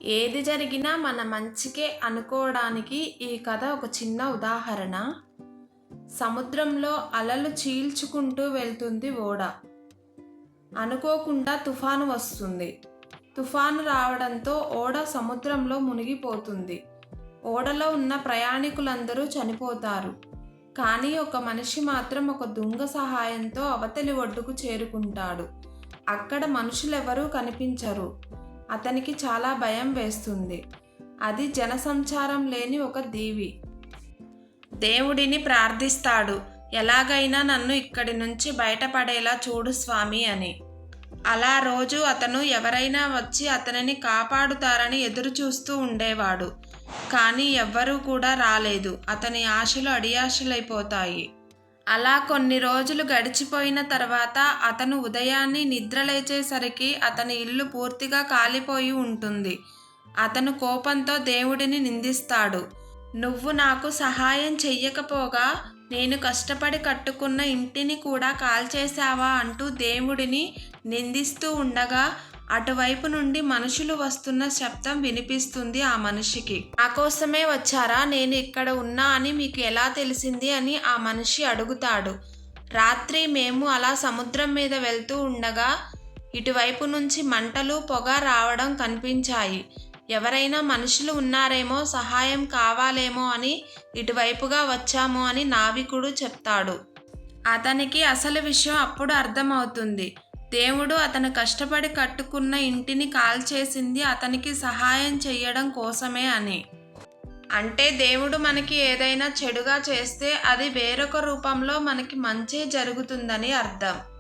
ఏది జరిగినా మన మంచికే అనుకోవడానికి ఈ కథ ఒక చిన్న ఉదాహరణ. సముద్రంలో అలలు చీల్చుకుంటూ వెళ్తుంది ఓడ. అనుకోకుండా తుఫాను వస్తుంది. తుఫాను రావడంతో ఓడ సముద్రంలో మునిగిపోతుంది. ఓడలో ఉన్న ప్రయాణికులందరూ చనిపోతారు. కానీ ఒక మనిషి మాత్రం ఒక దుంగ సహాయంతో అవతలి ఒడ్డుకు చేరుకుంటాడు. అక్కడ మనుషులెవరూ కనిపించరు. అతనికి చాలా భయం వేస్తుంది. అది జనసంచారం లేని ఒక దీవి. దేవుడిని ప్రార్థిస్తాడు, ఎలాగైనా నన్ను ఇక్కడి నుంచి బయటపడేలా చూడు స్వామి అని. అలా రోజు అతను ఎవరైనా వచ్చి అతనిని కాపాడుతారని ఎదురు చూస్తూ ఉండేవాడు. కానీ ఎవ్వరూ కూడా రాలేదు. అతని ఆశలు అడియాశలైపోతాయి. అలా కొన్ని రోజులు గడిచిపోయిన తర్వాత అతను ఉదయాన్నే నిద్రలేచేసరికి అతని ఇల్లు పూర్తిగా కాలిపోయి ఉంటుంది. అతను కోపంతో దేవుడిని నిందిస్తాడు. నువ్వు నాకు సహాయం చెయ్యకపోగా నేను కష్టపడి కట్టుకున్న ఇంటిని కూడా కాల్చేశావా అంటూ దేవుడిని నిందిస్తూ ఉండగా అటువైపు నుండి మనుషులు వస్తున్న శబ్దం వినిపిస్తుంది ఆ మనిషికి. నా కోసమే వచ్చారా, నేను ఇక్కడ ఉన్నా అని మీకు ఎలా తెలిసింది అని ఆ మనిషి అడుగుతాడు. రాత్రి మేము అలా సముద్రం మీద వెళ్తూ ఉండగా ఇటువైపు నుంచి మంటలు, పొగ రావడం కనిపించాయి. ఎవరైనా మనుషులు ఉన్నారేమో, సహాయం కావాలేమో అని ఇటువైపుగా వచ్చాము అని నావికుడు చెప్తాడు. అతనికి అసలు విషయం అప్పుడు అర్థమవుతుంది. దేవుడు అతను కష్టపడి కట్టుకున్న ఇంటిని కాల్చేసింది అతనికి సహాయం చెయ్యడం కోసమే అని. అంటే దేవుడు మనకి ఏదైనా చెడుగా చేస్తే అది వేరొక రూపంలో మనకి మంచే జరుగుతుందని అర్థం.